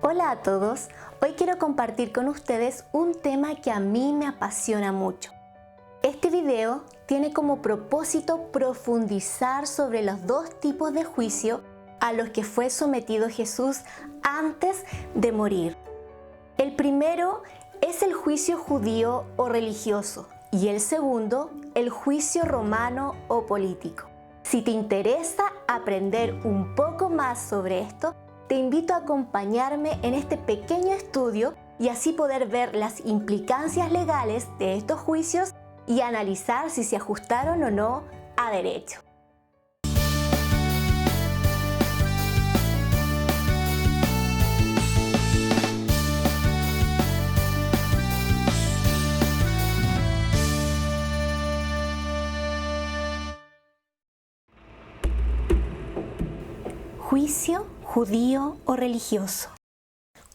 Hola a todos, hoy quiero compartir con ustedes un tema que a mí me apasiona mucho. Este video tiene como propósito profundizar sobre los dos tipos de juicio a los que fue sometido Jesús antes de morir. El primero es el juicio judío o religioso y el segundo, el juicio romano o político. Si te interesa aprender un poco más sobre esto, te invito a acompañarme en este pequeño estudio y así poder ver las implicancias legales de estos juicios y analizar si se ajustaron o no a derecho. Juicio judío o religioso.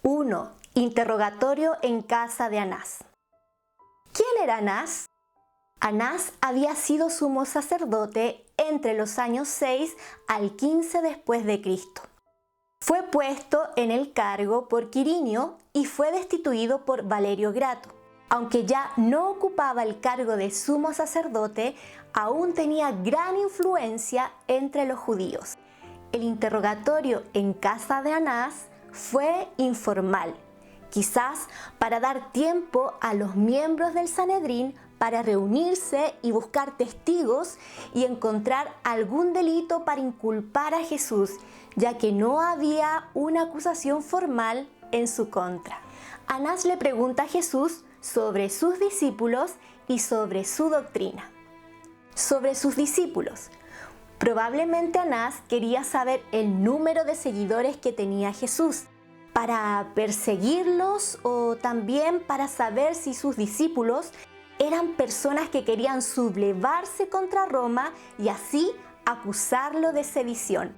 1. Interrogatorio en casa de Anás. ¿Quién era Anás? Anás había sido sumo sacerdote entre los años 6 al 15 después de Cristo. Fue puesto en el cargo por Quirinio y fue destituido por Valerio Grato. Aunque ya no ocupaba el cargo de sumo sacerdote, aún tenía gran influencia entre los judíos. El interrogatorio en casa de Anás fue informal, quizás para dar tiempo a los miembros del Sanedrín para reunirse y buscar testigos y encontrar algún delito para inculpar a Jesús, ya que no había una acusación formal en su contra. Anás le pregunta a Jesús sobre sus discípulos y sobre su doctrina. Sobre sus discípulos. Probablemente Anás quería saber el número de seguidores que tenía Jesús para perseguirlos o también para saber si sus discípulos eran personas que querían sublevarse contra Roma y así acusarlo de sedición.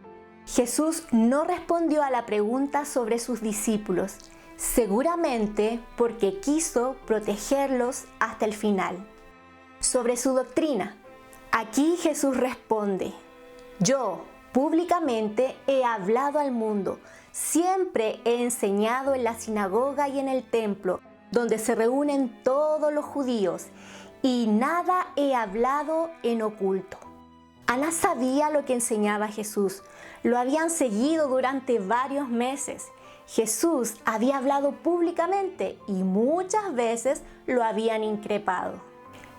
Jesús no respondió a la pregunta sobre sus discípulos, seguramente porque quiso protegerlos hasta el final. Sobre su doctrina. Aquí Jesús responde: yo públicamente he hablado al mundo, siempre he enseñado en la sinagoga y en el templo, donde se reúnen todos los judíos, y nada he hablado en oculto. Anás sabía lo que enseñaba Jesús, lo habían seguido durante varios meses. Jesús había hablado públicamente y muchas veces lo habían increpado.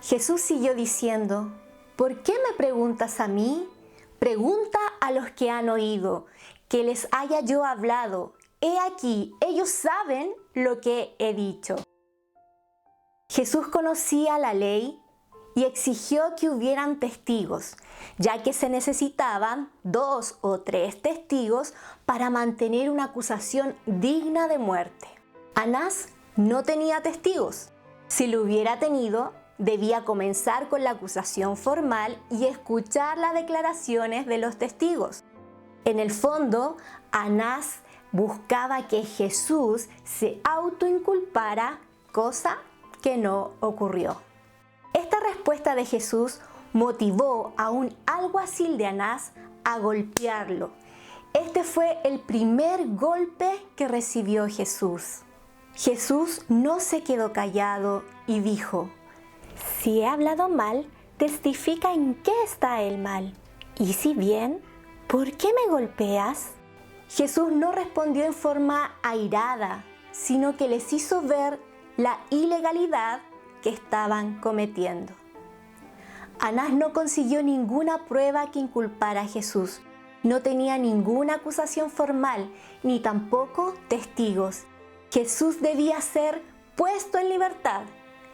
Jesús siguió diciendo: ¿por qué me preguntas a mí? Pregunta a los que han oído, que les haya yo hablado. He aquí, ellos saben lo que he dicho. Jesús conocía la ley y exigió que hubieran testigos, ya que se necesitaban 2 o 3 testigos para mantener una acusación digna de muerte. Anás no tenía testigos. Si lo hubiera tenido, debía comenzar con la acusación formal y escuchar las declaraciones de los testigos. En el fondo, Anás buscaba que Jesús se autoinculpara, cosa que no ocurrió. Esta respuesta de Jesús motivó a un alguacil de Anás a golpearlo. Este fue el primer golpe que recibió Jesús. Jesús no se quedó callado y dijo: si he hablado mal, testifica en qué está el mal. Y si bien, ¿por qué me golpeas? Jesús no respondió en forma airada, sino que les hizo ver la ilegalidad que estaban cometiendo. Anás no consiguió ninguna prueba que inculpara a Jesús. No tenía ninguna acusación formal, ni tampoco testigos. Jesús debía ser puesto en libertad,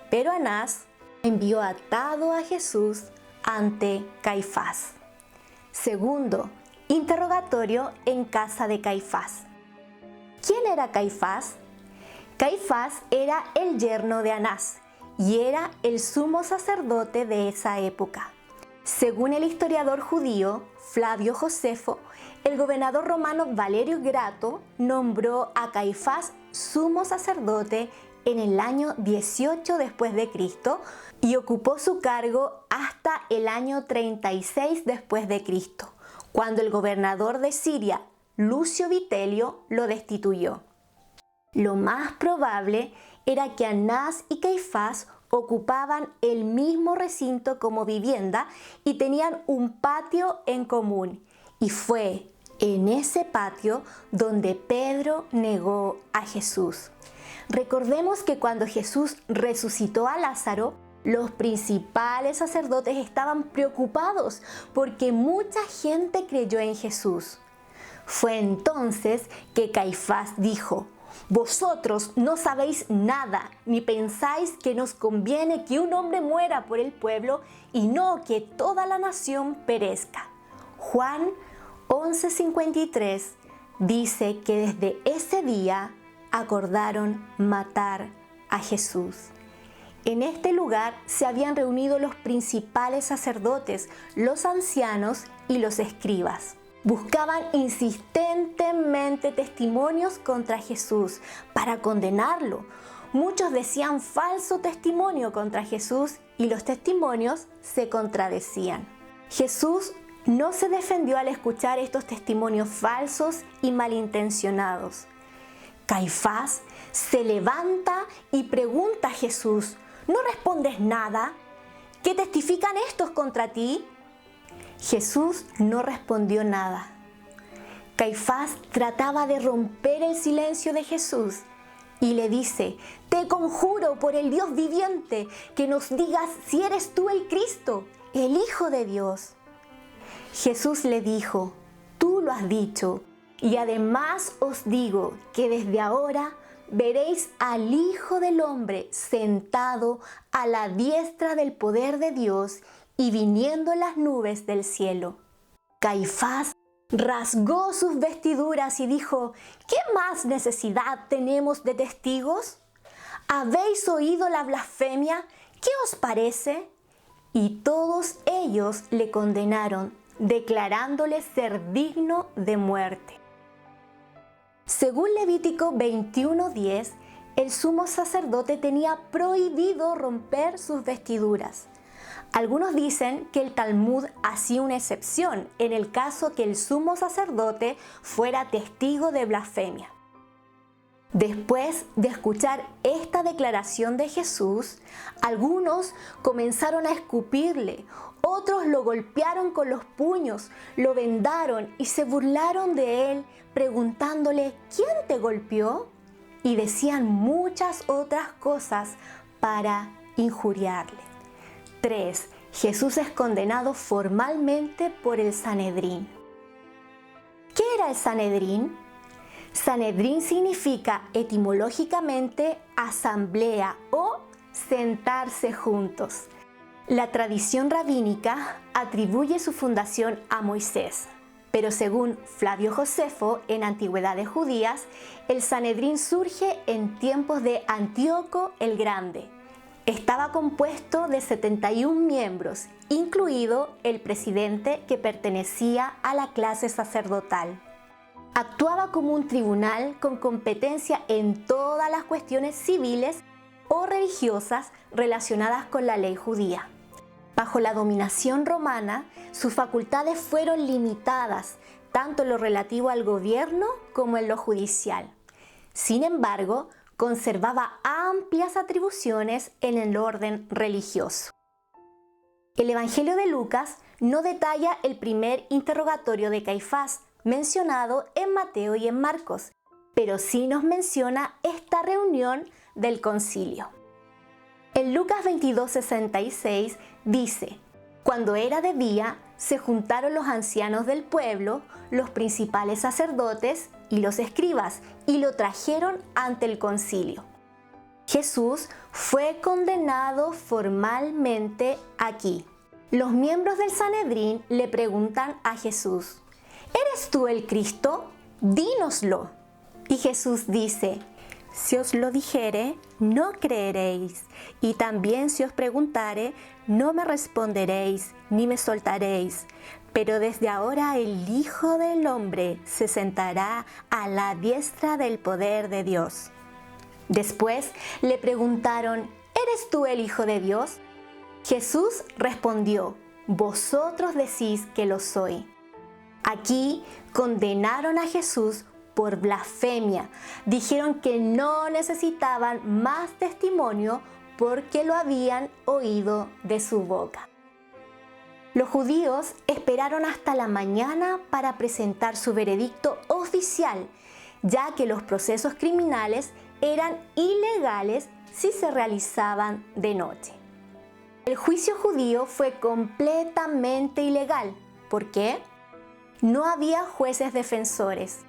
pero Anás envió atado a Jesús ante Caifás. Segundo, interrogatorio en casa de Caifás. ¿Quién era Caifás? Caifás era el yerno de Anás y era el sumo sacerdote de esa época. Según el historiador judío Flavio Josefo, el gobernador romano Valerio Grato nombró a Caifás sumo sacerdote en el año 18 después de Cristo y ocupó su cargo hasta el año 36 después de Cristo, cuando el gobernador de Siria, Lucio Vitelio, lo destituyó. Lo más probable era que Anás y Caifás ocupaban el mismo recinto como vivienda y tenían un patio en común. Y fue en ese patio donde Pedro negó a Jesús. Recordemos que cuando Jesús resucitó a Lázaro, los principales sacerdotes estaban preocupados porque mucha gente creyó en Jesús. Fue entonces que Caifás dijo: «Vosotros no sabéis nada, ni pensáis que nos conviene que un hombre muera por el pueblo y no que toda la nación perezca». Juan 11:53 dice que desde ese día acordaron matar a Jesús. En este lugar se habían reunido los principales sacerdotes, los ancianos y los escribas. Buscaban insistentemente testimonios contra Jesús para condenarlo. Muchos decían falso testimonio contra Jesús y los testimonios se contradecían. Jesús no se defendió al escuchar estos testimonios falsos y malintencionados. Caifás se levanta y pregunta a Jesús: ¿no respondes nada? ¿Qué testifican estos contra ti? Jesús no respondió nada. Caifás trataba de romper el silencio de Jesús y le dice: «Te conjuro por el Dios viviente que nos digas si eres tú el Cristo, el Hijo de Dios». Jesús le dijo: «Tú lo has dicho, y además os digo que desde ahora veréis al Hijo del Hombre sentado a la diestra del poder de Dios y viniendo en las nubes del cielo». Caifás rasgó sus vestiduras y dijo: «¿Qué más necesidad tenemos de testigos? ¿Habéis oído la blasfemia? ¿Qué os parece?». Y todos ellos le condenaron, declarándole ser digno de muerte. Según Levítico 21:10, el sumo sacerdote tenía prohibido romper sus vestiduras. Algunos dicen que el Talmud hacía una excepción en el caso que el sumo sacerdote fuera testigo de blasfemia. Después de escuchar esta declaración de Jesús, algunos comenzaron a escupirle, otros lo golpearon con los puños, lo vendaron y se burlaron de él, preguntándole: «¿Quién te golpeó?». Y decían muchas otras cosas para injuriarle. 3. Jesús es condenado formalmente por el Sanedrín. ¿Qué era el Sanedrín? Sanedrín significa etimológicamente asamblea o sentarse juntos. La tradición rabínica atribuye su fundación a Moisés, pero según Flavio Josefo en Antigüedades Judías, el Sanedrín surge en tiempos de Antíoco el Grande. Estaba compuesto de 71 miembros, incluido el presidente que pertenecía a la clase sacerdotal. Actuaba como un tribunal con competencia en todas las cuestiones civiles o religiosas relacionadas con la ley judía. Bajo la dominación romana, sus facultades fueron limitadas, tanto en lo relativo al gobierno como en lo judicial. Sin embargo, conservaba amplias atribuciones en el orden religioso. El Evangelio de Lucas no detalla el primer interrogatorio de Caifás, mencionado en Mateo y en Marcos, pero sí nos menciona esta reunión del concilio. En Lucas 22:66 dice: «Cuando era de día, se juntaron los ancianos del pueblo, los principales sacerdotes y los escribas, y lo trajeron ante el concilio». Jesús fue condenado formalmente aquí. Los miembros del Sanedrín le preguntan a Jesús: «¿Eres tú el Cristo? Dínoslo». Y Jesús dice: «Si os lo dijere, no creeréis, y también si os preguntare, no me responderéis, ni me soltaréis. Pero desde ahora el Hijo del Hombre se sentará a la diestra del poder de Dios». Después le preguntaron: «¿Eres tú el Hijo de Dios?». Jesús respondió: «Vosotros decís que lo soy». Aquí condenaron a Jesús por blasfemia. Dijeron que no necesitaban más testimonio porque lo habían oído de su boca. Los judíos esperaron hasta la mañana para presentar su veredicto oficial, ya que los procesos criminales eran ilegales si se realizaban de noche. El juicio judío fue completamente ilegal. ¿Por qué? No había jueces defensores.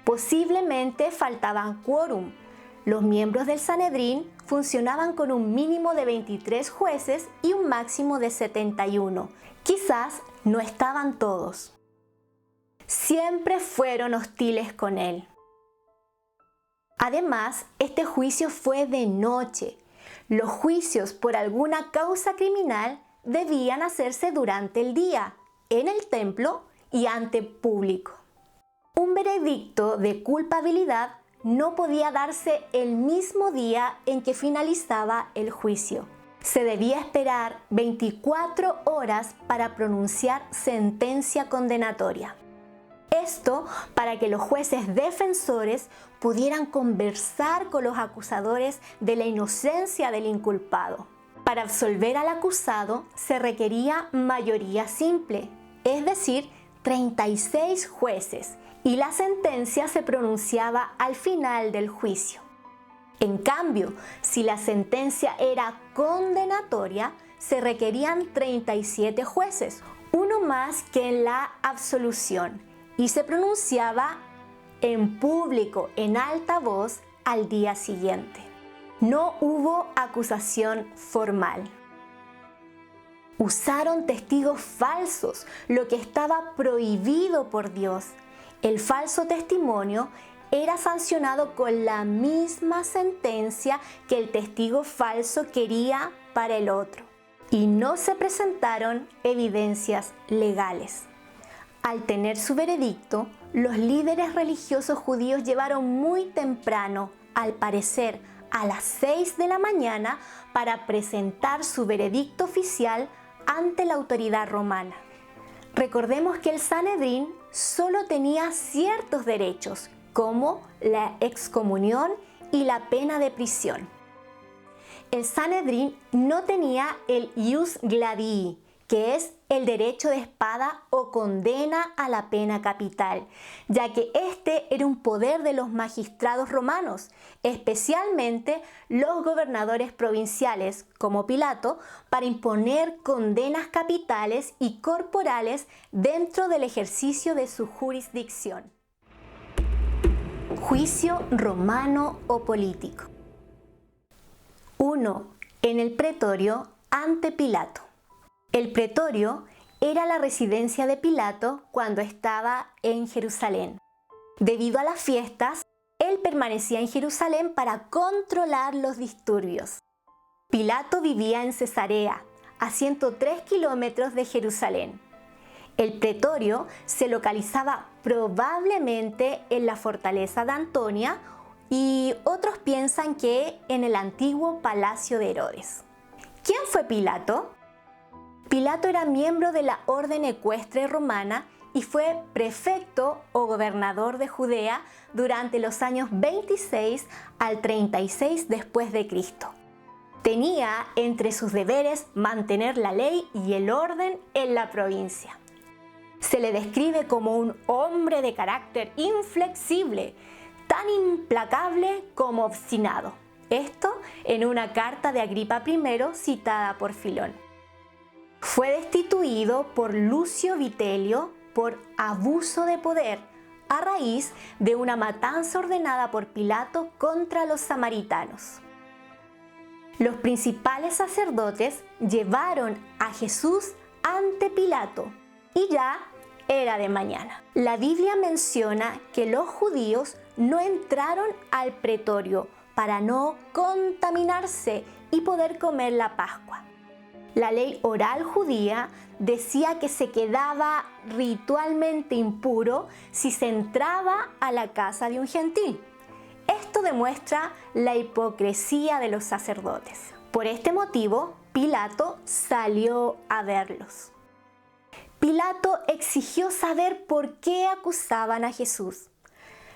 Posiblemente faltaban quórum. Los miembros del Sanedrín funcionaban con un mínimo de 23 jueces y un máximo de 71. Quizás no estaban todos. Siempre fueron hostiles con él. Además, este juicio fue de noche. Los juicios por alguna causa criminal debían hacerse durante el día, en el templo y ante público. Un veredicto de culpabilidad no podía darse el mismo día en que finalizaba el juicio. Se debía esperar 24 horas para pronunciar sentencia condenatoria. Esto para que los jueces defensores pudieran conversar con los acusadores de la inocencia del inculpado. Para absolver al acusado se requería mayoría simple, es decir, 36 jueces, y la sentencia se pronunciaba al final del juicio. En cambio, si la sentencia era condenatoria, se requerían 37 jueces, uno más que en la absolución, y se pronunciaba en público, en alta voz, al día siguiente. No hubo acusación formal. Usaron testigos falsos, lo que estaba prohibido por Dios. El falso testimonio era sancionado con la misma sentencia que el testigo falso quería para el otro. Y no se presentaron evidencias legales. Al tener su veredicto, los líderes religiosos judíos llevaron muy temprano, al parecer a las 6 de la mañana, para presentar su veredicto oficial ante la autoridad romana. Recordemos que el Sanedrín solo tenía ciertos derechos, como la excomunión y la pena de prisión. El Sanedrín no tenía el ius gladii, que es el derecho de espada o condena a la pena capital, ya que este era un poder de los magistrados romanos, especialmente los gobernadores provinciales, como Pilato, para imponer condenas capitales y corporales dentro del ejercicio de su jurisdicción. Juicio romano o político. 1. En el pretorio ante Pilato. El pretorio era la residencia de Pilato cuando estaba en Jerusalén. Debido a las fiestas, él permanecía en Jerusalén para controlar los disturbios. Pilato vivía en Cesarea, a 103 kilómetros de Jerusalén. El pretorio se localizaba probablemente en la fortaleza de Antonia y otros piensan que en el antiguo palacio de Herodes. ¿Quién fue Pilato? Pilato era miembro de la orden ecuestre romana y fue prefecto o gobernador de Judea durante los años 26 al 36 después de Cristo. Tenía entre sus deberes mantener la ley y el orden en la provincia. Se le describe como un hombre de carácter inflexible, tan implacable como obstinado. Esto en una carta de Agripa I citada por Filón. Fue destituido por Lucio Vitelio por abuso de poder a raíz de una matanza ordenada por Pilato contra los samaritanos. Los principales sacerdotes llevaron a Jesús ante Pilato y ya era de mañana. La Biblia menciona que los judíos no entraron al pretorio para no contaminarse y poder comer la Pascua. La ley oral judía decía que se quedaba ritualmente impuro si se entraba a la casa de un gentil. Esto demuestra la hipocresía de los sacerdotes. Por este motivo, Pilato salió a verlos. Pilato exigió saber por qué acusaban a Jesús.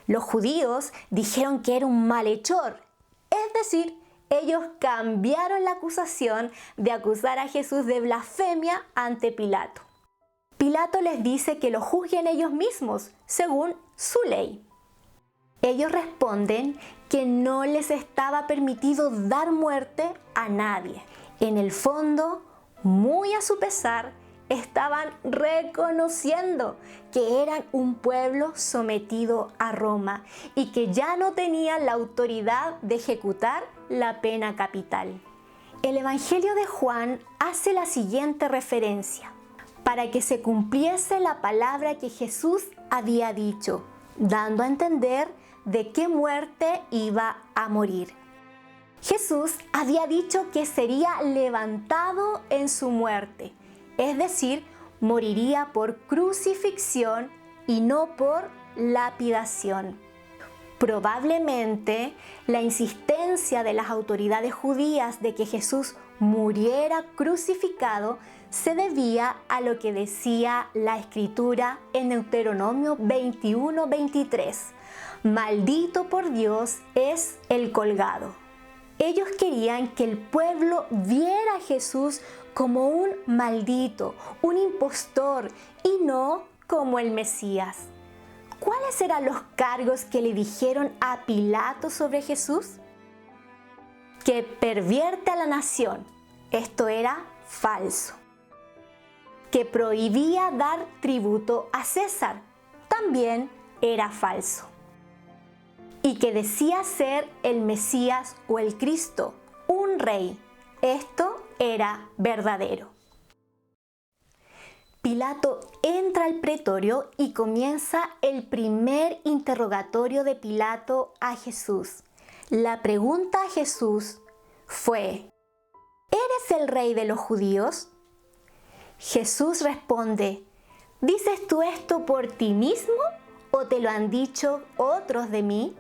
Los judíos dijeron que era un malhechor, es decir, ellos cambiaron la acusación de acusar a Jesús de blasfemia ante Pilato. Pilato les dice que lo juzguen ellos mismos, según su ley. Ellos responden que no les estaba permitido dar muerte a nadie. En el fondo, muy a su pesar, estaban reconociendo que eran un pueblo sometido a Roma y que ya no tenían la autoridad de ejecutar la pena capital. El Evangelio de Juan hace la siguiente referencia: para que se cumpliese la palabra que Jesús había dicho, dando a entender de qué muerte iba a morir. Jesús había dicho que sería levantado en su muerte, es decir, moriría por crucifixión y no por lapidación. Probablemente la insistencia de las autoridades judías de que Jesús muriera crucificado se debía a lo que decía la Escritura en Deuteronomio 21:23. Maldito por Dios es el colgado. Ellos querían que el pueblo viera a Jesús como un maldito, un impostor y no como el Mesías. ¿Cuáles eran los cargos que le dijeron a Pilato sobre Jesús? Que pervierte a la nación. Esto era falso. Que prohibía dar tributo a César. También era falso. Y que decía ser el Mesías o el Cristo, un rey. Esto era verdadero. Pilato entra al pretorio y comienza el primer interrogatorio de Pilato a Jesús. La pregunta a Jesús fue: ¿eres el rey de los judíos? Jesús responde: ¿dices tú esto por ti mismo o te lo han dicho otros de mí?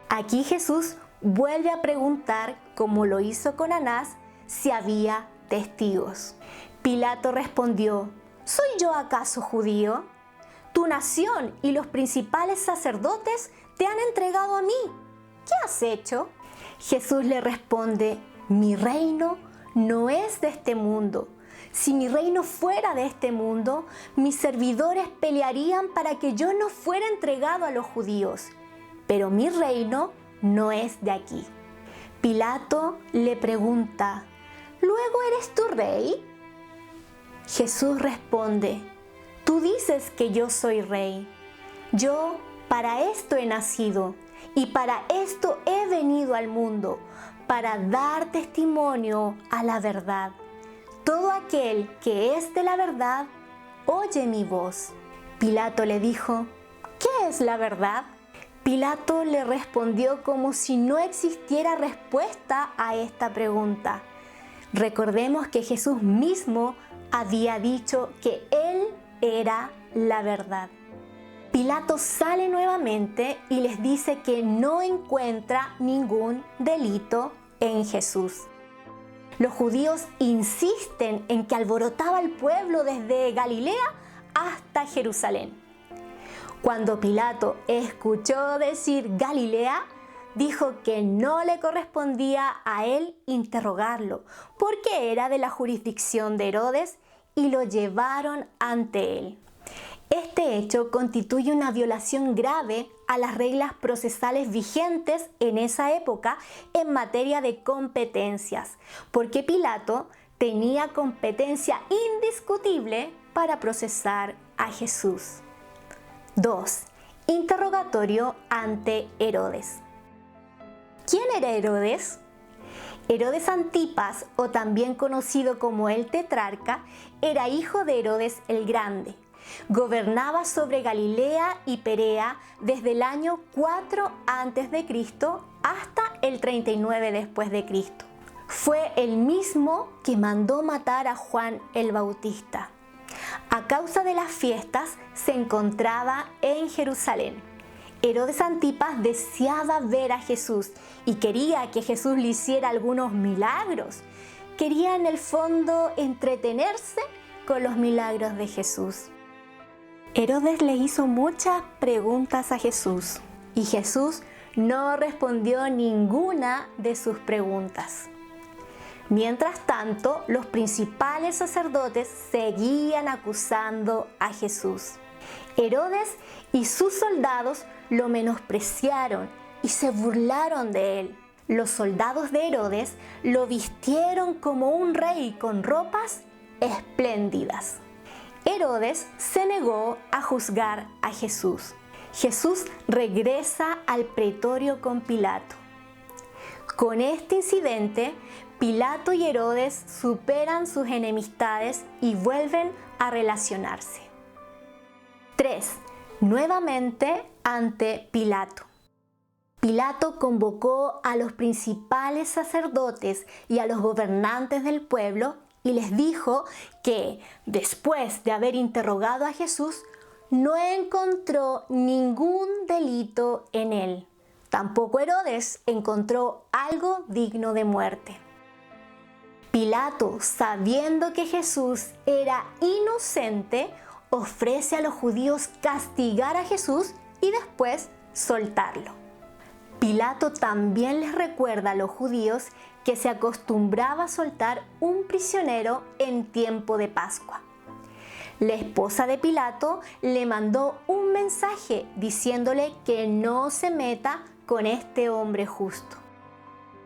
Aquí Jesús vuelve a preguntar, como lo hizo con Anás, si había testigos. Pilato respondió: ¿soy yo acaso judío? Tu nación y los principales sacerdotes te han entregado a mí. ¿Qué has hecho? Jesús le responde: mi reino no es de este mundo. Si mi reino fuera de este mundo, mis servidores pelearían para que yo no fuera entregado a los judíos. Pero mi reino no es de aquí. Pilato le pregunta: ¿luego eres tu rey? Jesús responde: tú dices que yo soy rey. Yo para esto he nacido y para esto he venido al mundo, para dar testimonio a la verdad. Todo aquel que es de la verdad, oye mi voz. Pilato le dijo: ¿qué es la verdad? Pilato le respondió como si no existiera respuesta a esta pregunta. Recordemos que Jesús mismo había dicho que Él era la verdad. Pilato sale nuevamente y les dice que no encuentra ningún delito en Jesús. Los judíos insisten en que alborotaba al pueblo desde Galilea hasta Jerusalén. Cuando Pilato escuchó decir Galilea, dijo que no le correspondía a él interrogarlo, porque era de la jurisdicción de Herodes, y lo llevaron ante él. Este hecho constituye una violación grave a las reglas procesales vigentes en esa época en materia de competencias, porque Pilato tenía competencia indiscutible para procesar a Jesús. 2. Interrogatorio ante Herodes. ¿Quién era Herodes? Herodes Antipas, o también conocido como el Tetrarca, era hijo de Herodes el Grande. Gobernaba sobre Galilea y Perea desde el año 4 a.C. hasta el 39 después de Cristo. Fue el mismo que mandó matar a Juan el Bautista. A causa de las fiestas se encontraba en Jerusalén. Herodes Antipas deseaba ver a Jesús y quería que Jesús le hiciera algunos milagros. Quería en el fondo entretenerse con los milagros de Jesús. Herodes le hizo muchas preguntas a Jesús y Jesús no respondió ninguna de sus preguntas. Mientras tanto, los principales sacerdotes seguían acusando a Jesús. Herodes y sus soldados lo menospreciaron y se burlaron de él. Los soldados de Herodes lo vistieron como un rey con ropas espléndidas. Herodes se negó a juzgar a Jesús. Jesús regresa al pretorio con Pilato. Con este incidente, Pilato y Herodes superan sus enemistades y vuelven a relacionarse. 3. Nuevamente ante Pilato. Pilato convocó a los principales sacerdotes y a los gobernantes del pueblo y les dijo que, después de haber interrogado a Jesús, no encontró ningún delito en él. Tampoco Herodes encontró algo digno de muerte. Pilato, sabiendo que Jesús era inocente, ofrece a los judíos castigar a Jesús y después soltarlo. Pilato también les recuerda a los judíos que se acostumbraba a soltar un prisionero en tiempo de Pascua. La esposa de Pilato le mandó un mensaje diciéndole que no se meta con este hombre justo.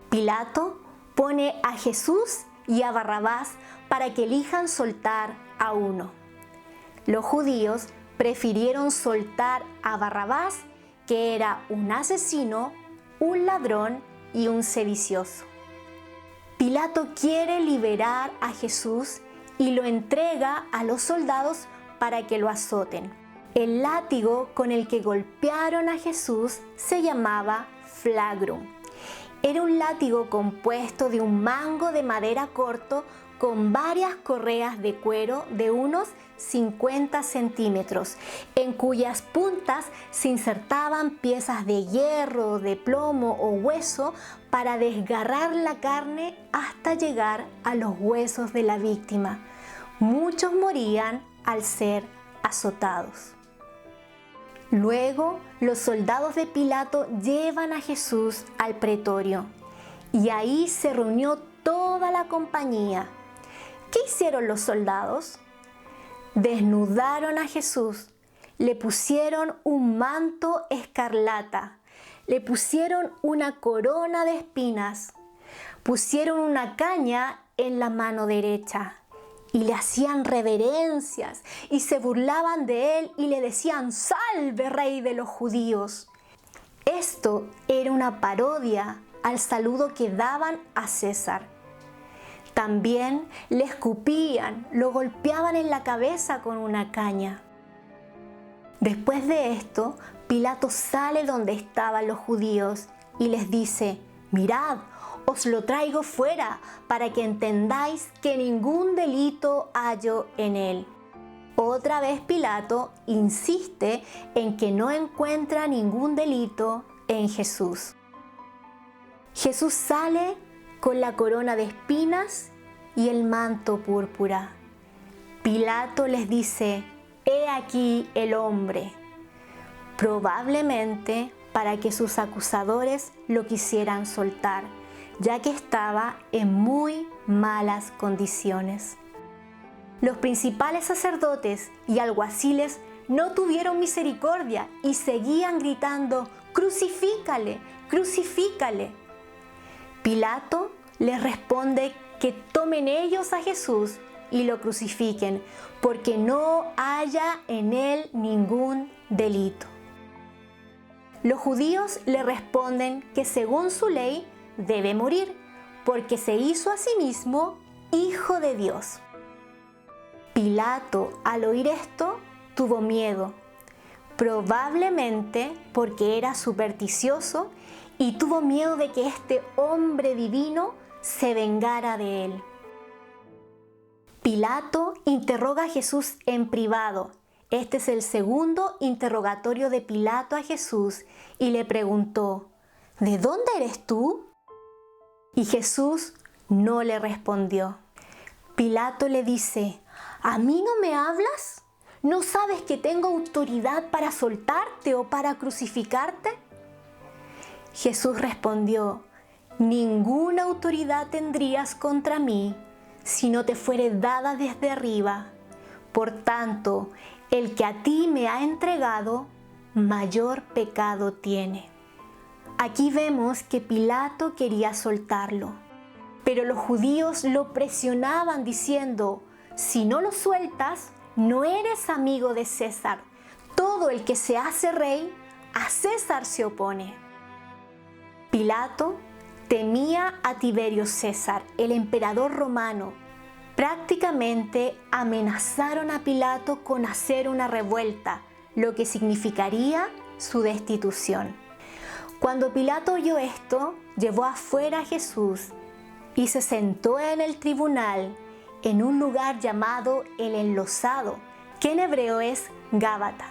Pilato pone a Jesús y a Barrabás para que elijan soltar a uno. Los judíos prefirieron soltar a Barrabás, que era un asesino, un ladrón y un sedicioso. Pilato quiere liberar a Jesús y lo entrega a los soldados para que lo azoten. El látigo con el que golpearon a Jesús se llamaba flagrum. Era un látigo compuesto de un mango de madera corto con varias correas de cuero de unos 50 centímetros, en cuyas puntas se insertaban piezas de hierro, de plomo o hueso para desgarrar la carne hasta llegar a los huesos de la víctima. Muchos morían al ser azotados. Luego, los soldados de Pilato llevan a Jesús al pretorio y ahí se reunió toda la compañía. ¿Qué hicieron los soldados? Desnudaron a Jesús, le pusieron un manto escarlata, le pusieron una corona de espinas, pusieron una caña en la mano derecha y le hacían reverencias y se burlaban de él y le decían: «¡Salve, Rey de los judíos!». Esto era una parodia al saludo que daban a César. También le escupían, lo golpeaban en la cabeza con una caña. Después de esto, Pilato sale donde estaban los judíos y les dice: «Mirad, os lo traigo fuera para que entendáis que ningún delito hallo en él». Otra vez Pilato insiste en que no encuentra ningún delito en Jesús. Jesús sale con la corona de espinas y el manto púrpura. Pilato les dice: «He aquí el hombre», probablemente para que sus acusadores lo quisieran soltar, ya que estaba en muy malas condiciones. Los principales sacerdotes y alguaciles no tuvieron misericordia y seguían gritando: «¡Crucifícale! ¡Crucifícale!». Pilato les responde que tomen ellos a Jesús y lo crucifiquen, porque no haya en él ningún delito. Los judíos le responden que según su ley debe morir, porque se hizo a sí mismo hijo de Dios. Pilato, al oír esto, tuvo miedo, probablemente porque era supersticioso y tuvo miedo de que este hombre divino se vengara de él. Pilato interroga a Jesús en privado. Este es el segundo interrogatorio de Pilato a Jesús y le preguntó: «¿De dónde eres tú?». Y Jesús no le respondió. Pilato le dice: «¿A mí no me hablas? ¿No sabes que tengo autoridad para soltarte o para crucificarte? Jesús respondió: ninguna autoridad tendrías contra mí si no te fuere dada desde arriba. Por tanto, el que a ti me ha entregado, mayor pecado tiene. Aquí vemos que Pilato quería soltarlo, pero los judíos lo presionaban diciendo: si no lo sueltas, no eres amigo de César. Todo el que se hace rey, a César se opone. Pilato temía a Tiberio César, el emperador romano. Prácticamente amenazaron a Pilato con hacer una revuelta, lo que significaría su destitución. Cuando Pilato oyó esto, llevó afuera a Jesús y se sentó en el tribunal en un lugar llamado el Enlosado, que en hebreo es Gábata.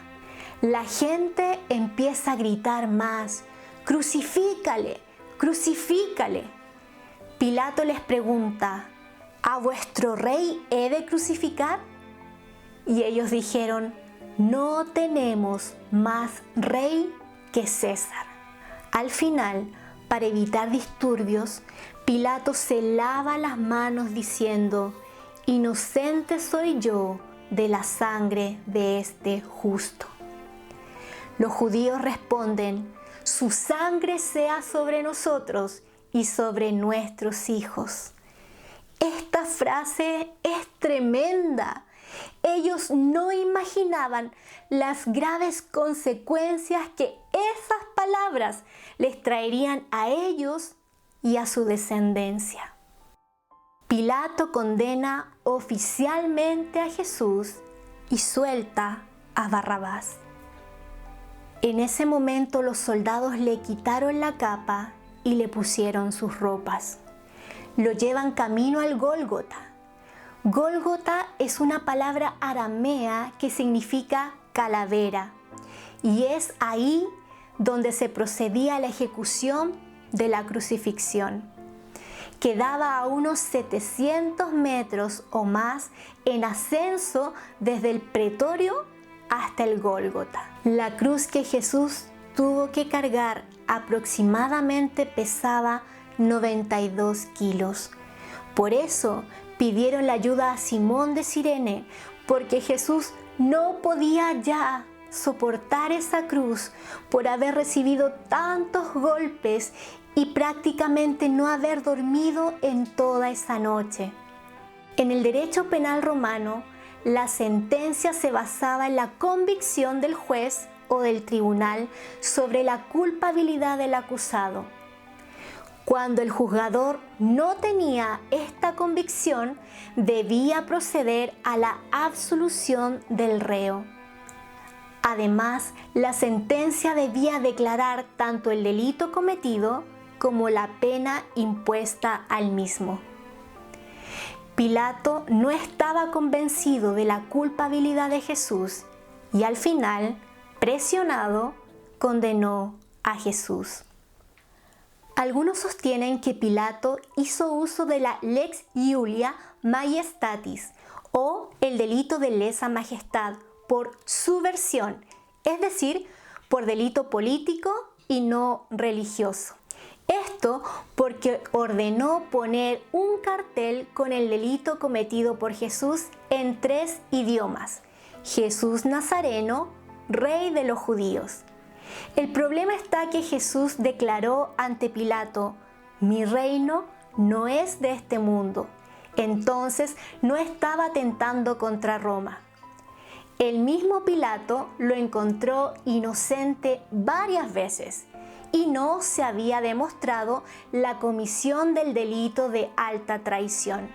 La gente empieza a gritar más: ¡crucifícale! ¡Crucifícale! Pilato les pregunta: ¿a vuestro rey he de crucificar? Y ellos dijeron: no tenemos más rey que César. Al final, para evitar disturbios, Pilato se lava las manos diciendo: inocente soy yo de la sangre de este justo. Los judíos responden: su sangre sea sobre nosotros y sobre nuestros hijos. Esta frase es tremenda. Ellos no imaginaban las graves consecuencias que esas palabras les traerían a ellos y a su descendencia. Pilato condena oficialmente a Jesús y suelta a Barrabás. En ese momento los soldados le quitaron la capa y le pusieron sus ropas. Lo llevan camino al Gólgota. Gólgota es una palabra aramea que significa calavera, y es ahí donde se procedía a la ejecución de la crucifixión. Quedaba a unos 700 metros o más en ascenso desde el pretorio hasta el Gólgota. La cruz que Jesús tuvo que cargar aproximadamente pesaba 92 kilos. Por eso pidieron la ayuda a Simón de Cirene, porque Jesús no podía ya soportar esa cruz por haber recibido tantos golpes y prácticamente no haber dormido en toda esa noche. En el derecho penal romano, la sentencia se basaba en la convicción del juez o del tribunal sobre la culpabilidad del acusado. Cuando el juzgador no tenía esta convicción, debía proceder a la absolución del reo. Además, la sentencia debía declarar tanto el delito cometido como la pena impuesta al mismo. Pilato no estaba convencido de la culpabilidad de Jesús y al final, presionado, condenó a Jesús. Algunos sostienen que Pilato hizo uso de la lex Iulia Maiestatis o el delito de lesa majestad por subversión, es decir, por delito político y no religioso. Esto porque ordenó poner un cartel con el delito cometido por Jesús en 3 idiomas: Jesús Nazareno, Rey de los Judíos. El problema está que Jesús declaró ante Pilato: mi reino no es de este mundo. Entonces no estaba atentando contra Roma. El mismo Pilato lo encontró inocente varias veces y no se había demostrado la comisión del delito de alta traición.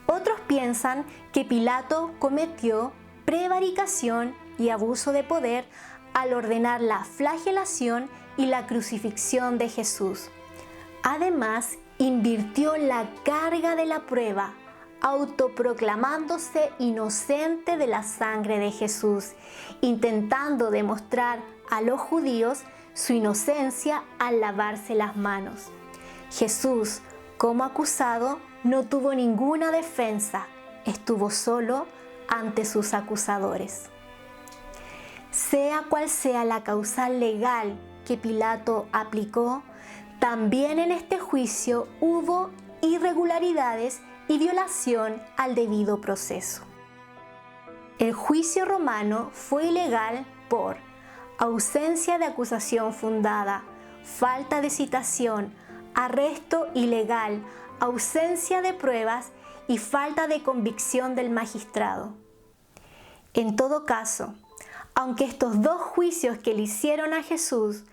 Otros piensan que Pilato cometió prevaricación y abuso de poder al ordenar la flagelación y la crucifixión de Jesús. Además, invirtió la carga de la prueba, autoproclamándose inocente de la sangre de Jesús, intentando demostrar a los judíos su inocencia al lavarse las manos. Jesús, como acusado, no tuvo ninguna defensa, estuvo solo ante sus acusadores. Sea cual sea la causal legal que Pilato aplicó, también en este juicio hubo irregularidades y violación al debido proceso. El juicio romano fue ilegal por ausencia de acusación fundada, falta de citación, arresto ilegal, ausencia de pruebas y falta de convicción del magistrado. En todo caso, aunque estos dos juicios que le hicieron a Jesús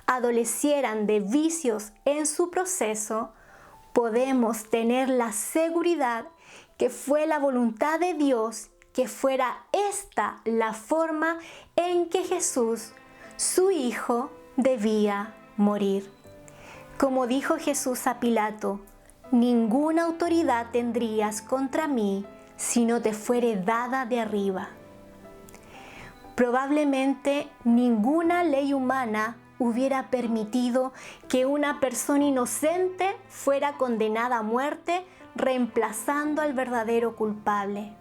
adolecieran de vicios en su proceso, podemos tener la seguridad que fue la voluntad de Dios que fuera esta la forma en que Jesús, su Hijo, debía morir. Como dijo Jesús a Pilato, ninguna autoridad tendrías contra mí si no te fuere dada de arriba. Probablemente ninguna ley humana hubiera permitido que una persona inocente fuera condenada a muerte reemplazando al verdadero culpable.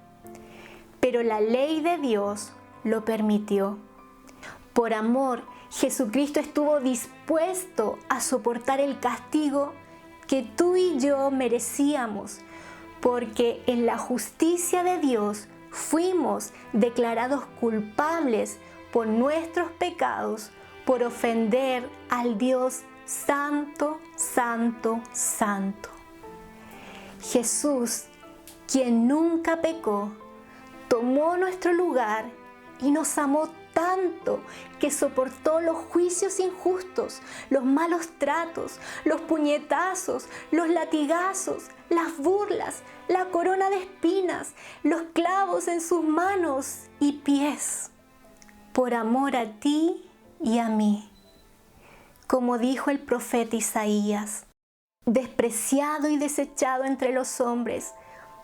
Pero la ley de Dios lo permitió. Por amor, Jesucristo estuvo dispuesto a soportar el castigo que tú y yo merecíamos, porque en la justicia de Dios fuimos declarados culpables por nuestros pecados, por ofender al Dios Santo, Santo, Santo. Jesús, quien nunca pecó, tomó nuestro lugar y nos amó tanto que soportó los juicios injustos, los malos tratos, los puñetazos, los latigazos, las burlas, la corona de espinas, los clavos en sus manos y pies, por amor a ti y a mí. Como dijo el profeta Isaías, despreciado y desechado entre los hombres,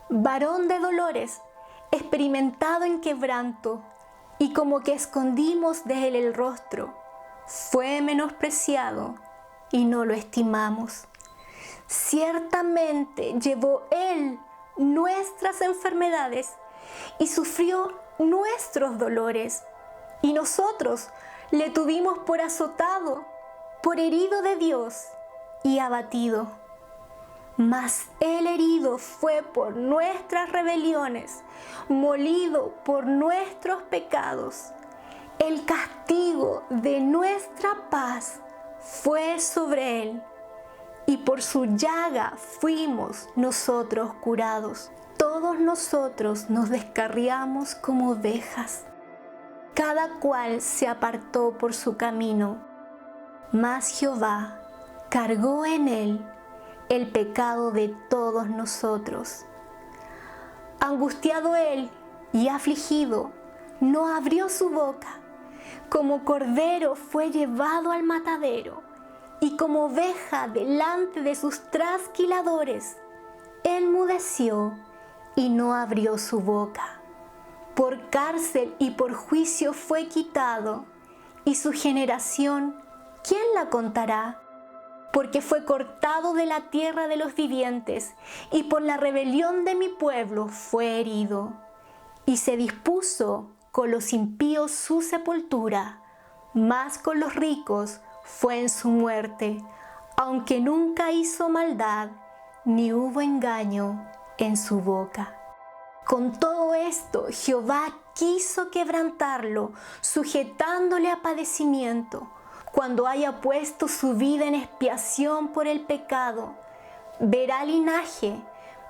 varón de dolores, experimentado en quebranto, y como que escondimos de él el rostro, fue menospreciado y no lo estimamos. Ciertamente llevó él nuestras enfermedades y sufrió nuestros dolores, y nosotros le tuvimos por azotado, por herido de Dios y abatido. Mas él herido fue por nuestras rebeliones, molido por nuestros pecados. El castigo de nuestra paz fue sobre él, y por su llaga fuimos nosotros curados. Todos nosotros nos descarriamos como ovejas, cada cual se apartó por su camino, mas Jehová cargó en él el pecado de todos nosotros. Angustiado él y afligido, no abrió su boca. Como cordero fue llevado al matadero, y como oveja delante de sus trasquiladores, enmudeció y no abrió su boca. Por cárcel y por juicio fue quitado, y su generación, ¿quién la contará? Porque fue cortado de la tierra de los vivientes, y por la rebelión de mi pueblo fue herido. Y se dispuso con los impíos su sepultura, mas con los ricos fue en su muerte, aunque nunca hizo maldad, ni hubo engaño en su boca. Con todo esto, Jehová quiso quebrantarlo, sujetándole a padecimiento, cuando haya puesto su vida en expiación por el pecado. Verá linaje,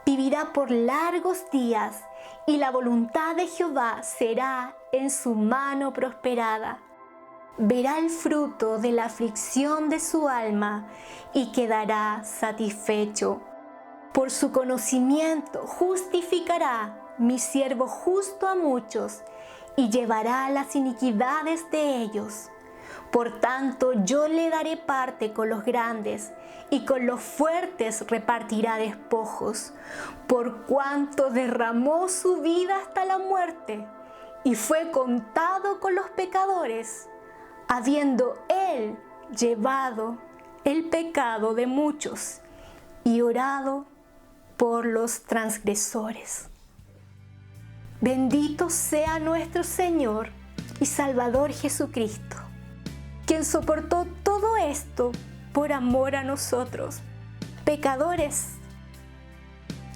vivirá por largos días, y la voluntad de Jehová será en su mano prosperada. Verá el fruto de la aflicción de su alma, y quedará satisfecho. Por su conocimiento justificará mi siervo justo a muchos, y llevará las iniquidades de ellos. Por tanto, yo le daré parte con los grandes, y con los fuertes repartirá despojos, por cuanto derramó su vida hasta la muerte, y fue contado con los pecadores, habiendo él llevado el pecado de muchos, y orado por los transgresores. Bendito sea nuestro Señor y Salvador Jesucristo, quien soportó todo esto por amor a nosotros, pecadores,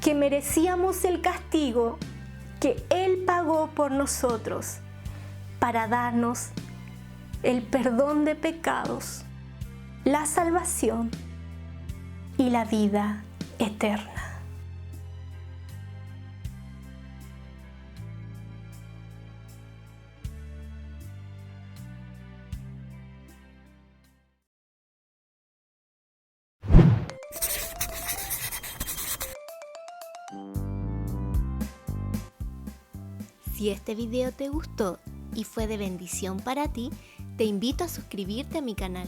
que merecíamos el castigo que Él pagó por nosotros para darnos el perdón de pecados, la salvación y la vida eterna. Si este video te gustó y fue de bendición para ti, te invito a suscribirte a mi canal.